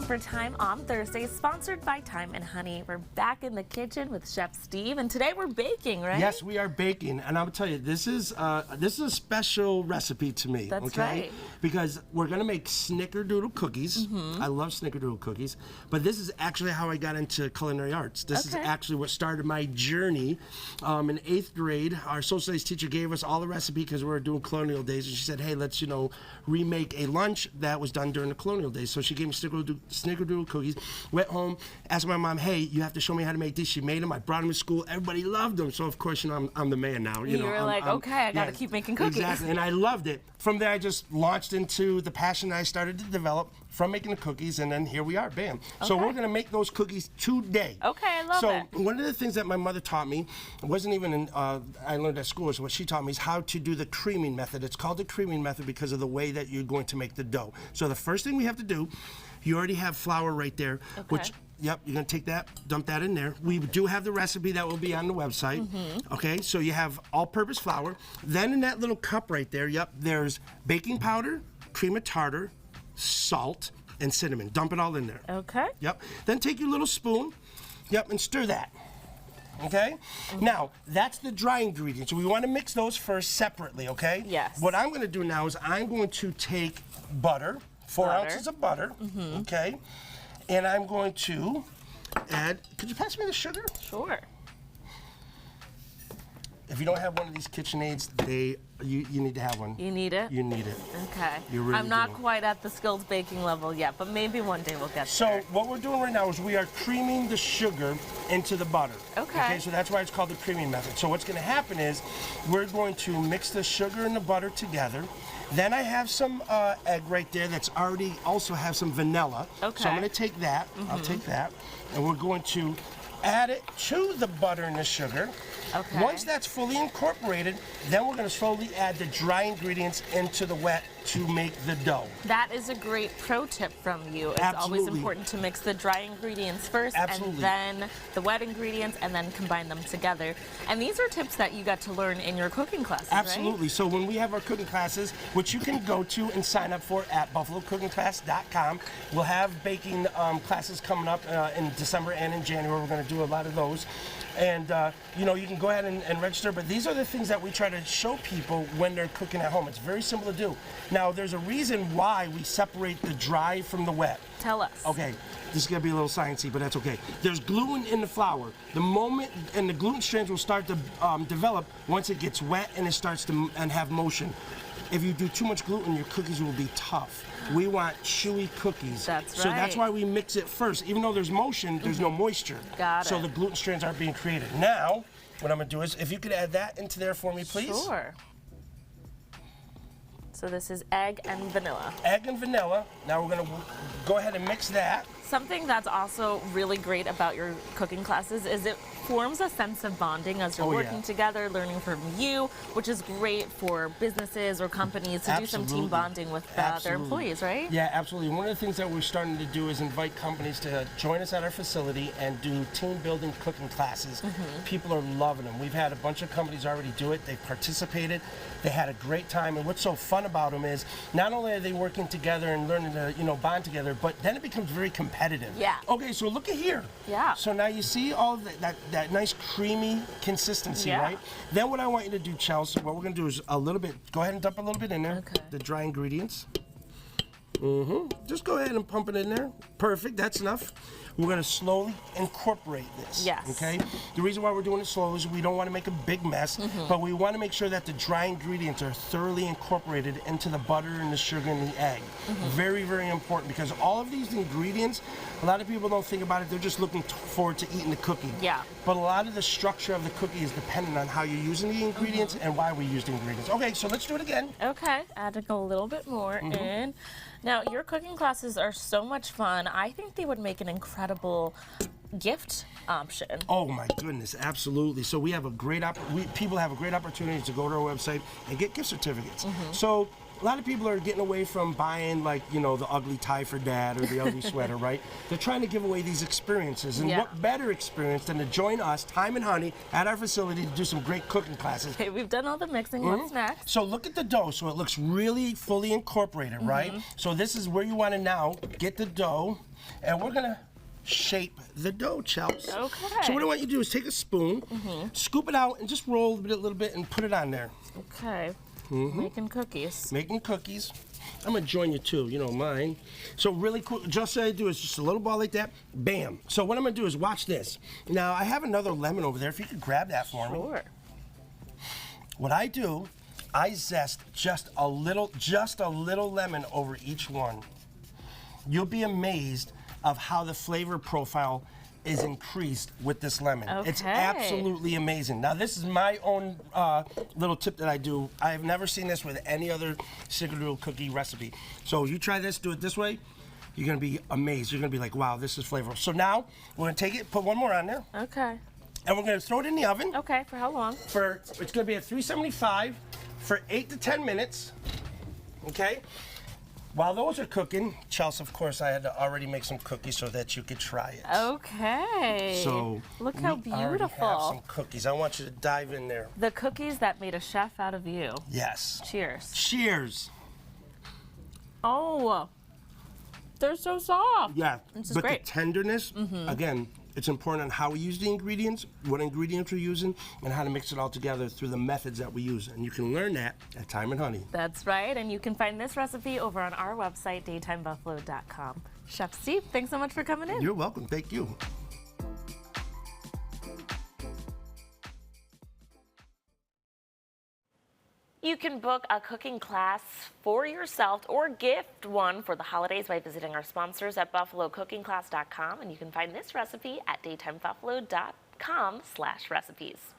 for Thyme on Thursday, sponsored by Thyme-N-Honey. We're back in the kitchen with Chef Steve, and today we're baking, right? Yes, we are baking, and I'll tell you, this is a special recipe to me. That's okay? right. Because we're gonna make snickerdoodle cookies. I love snickerdoodle cookies, but this is actually how I got into culinary arts. This is actually what started my journey. In 8th grade, our social studies teacher gave us all the recipe because we were doing colonial days, and she said, "Hey, let's remake a lunch that was done during the colonial days." So she gave me snickerdoodle cookies. Went home, asked my mom, "Hey, you have to show me how to make these." She made them. I brought them to school. Everybody loved them. So of course, I'm the man now. You were like, okay, I got to keep making cookies. Exactly, and I loved it. From there, I just launched into the passion I started to develop from making the cookies, and then here we are, bam. So we're gonna make those cookies today. Okay, I love it. So one of the things that my mother taught me, wasn't even I learned at school, is what she taught me is how to do the creaming method. It's called the creaming method because of the way that you're going to make the dough. So the first thing we have to do, you already have flour right there, which, yep, you're gonna take that, dump that in there. We do have the recipe that will be on the website. Okay, so you have all-purpose flour. Then in that little cup right there, yep, there's baking powder, cream of tartar, salt, and cinnamon. Dump it all in there. Okay. Yep. Then take your little spoon, yep, and stir that. Okay? Now, that's the dry ingredients. We want to mix those first separately, okay? Yes. What I'm going to do now is I'm going to take butter, 4 ounces of butter, okay? And I'm going to add, could you pass me the sugar? Sure. If you don't have one of these KitchenAids, you need to have one. You need it? You need it. Okay. You really I'm not do. quite at the skilled baking level yet, but maybe one day we'll get So there. what we're doing right now is we are creaming the sugar into the butter. Okay. So that's why it's called the creaming method. So what's going to happen is we're going to mix the sugar and the butter together. Then I have some egg right there that's already also have some vanilla. Okay. So I'm going to take that. I'll take that, and we're going to add it to the butter and the sugar. Okay. Once that's fully incorporated, then we're going to slowly add the dry ingredients into the wet to make the dough. That is a great pro tip from you. It's always important to mix the dry ingredients first and then the wet ingredients and then combine them together. And these are tips that you got to learn in your cooking classes, Absolutely. right? So when we have our cooking classes, which you can go to and sign up for at buffalocookingclass.com, we'll have baking classes coming up in December and in January. We're going to do a lot of those. And you can go ahead and register, but these are the things that we try to show people when they're cooking at home. It's very simple to do. Now, there's a reason why we separate the dry from the wet. Tell us. Okay, this is gonna be a little sciencey, but that's okay. There's gluten in the flour. The moment, and the gluten strands will start to develop once it gets wet and it starts to have motion. If you do too much gluten, your cookies will be tough. We want chewy cookies. That's right. So that's why we mix it first. Even though there's motion, there's no moisture. Got it. So the gluten strands aren't being created. Now, what I'm gonna do is, if you could add that into there for me, please. Sure. So this is egg and vanilla. Egg and vanilla. Now we're gonna go ahead and mix that. Something that's also really great about your cooking classes is it forms a sense of bonding as you're working together, learning from you, which is great for businesses or companies to do some team bonding with their employees, right? Yeah, absolutely. One of the things that we're starting to do is invite companies to join us at our facility and do team building cooking classes. People are loving them. We've had a bunch of companies already do it. They've participated. They had a great time. And what's so fun about them is not only are they working together and learning to bond together, but then it becomes very competitive. Yeah. Okay, so look at here. Yeah. So now you see all that nice creamy consistency, right? Then what I want you to do, Chelsea, what we're gonna do is a little bit, go ahead and dump a little bit in there, the dry ingredients. Just go ahead and pump it in there. Perfect, that's enough. We're gonna slowly incorporate this. Yes. Okay? The reason why we're doing it slow is we don't wanna make a big mess, but we wanna make sure that the dry ingredients are thoroughly incorporated into the butter and the sugar and the egg. Very, very important, because all of these ingredients, a lot of people don't think about it, they're just looking forward to eating the cookie. Yeah. But a lot of the structure of the cookie is dependent on how you're using the ingredients and why we use the ingredients. Okay, so let's do it again. Okay, adding a little bit more in. Now, your cooking classes are so much fun. I think they would make an incredible gift option. Oh my goodness, absolutely. So we have a great people have a great opportunity to go to our website and get gift certificates. So a lot of people are getting away from buying, like, the ugly tie for dad or the ugly sweater, right? They're trying to give away these experiences. And what better experience than to join us, Thyme-N-Honey, at our facility to do some great cooking classes. Okay, we've done all the mixing. What's next? So look at the dough. So it looks really fully incorporated, right? So this is where you want to now get the dough And we're gonna shape the dough, Chels. Okay. So what I want you to do is take a spoon, scoop it out, and just roll it a little bit and put it on there. Okay. Making cookies. Making cookies. I'm gonna join you too, you don't mind. So really cool, just what I do is just a little ball like that, bam. So what I'm gonna do is watch this. Now I have another lemon over there, if you could grab that for me. Sure. What I do, I zest just a little lemon over each one. You'll be amazed of how the flavor profile is increased with this lemon. Okay. It's absolutely amazing. Now this is my own little tip that I do. I have never seen this with any other snickerdoodle cookie recipe. So you try this, do it this way, you're gonna be amazed. You're gonna be like, wow, this is flavorful. So now we're gonna take it, put one more on there, Okay. and we're gonna throw it in the oven. Okay, for how long? It's gonna be at 375 for 8 to 10 minutes, okay? While those are cooking, Chelsea, of course, I had to already make some cookies so that you could try it. Okay. So look how we already beautiful. have some cookies. I want you to dive in there. The cookies that made a chef out of you. Yes. Cheers. Cheers. Oh, they're so soft. Yeah, This is but great. the tenderness, again, it's important on how we use the ingredients, what ingredients we're using, and how to mix it all together through the methods that we use. And you can learn that at Thyme-N-Honey. That's right, and you can find this recipe over on our website, daytimebuffalo.com. Chef Steve, thanks so much for coming in. You're welcome. Thank you. You can book a cooking class for yourself or gift one for the holidays by visiting our sponsors at buffalocookingclass.com, and you can find this recipe at daytimebuffalo.com/recipes.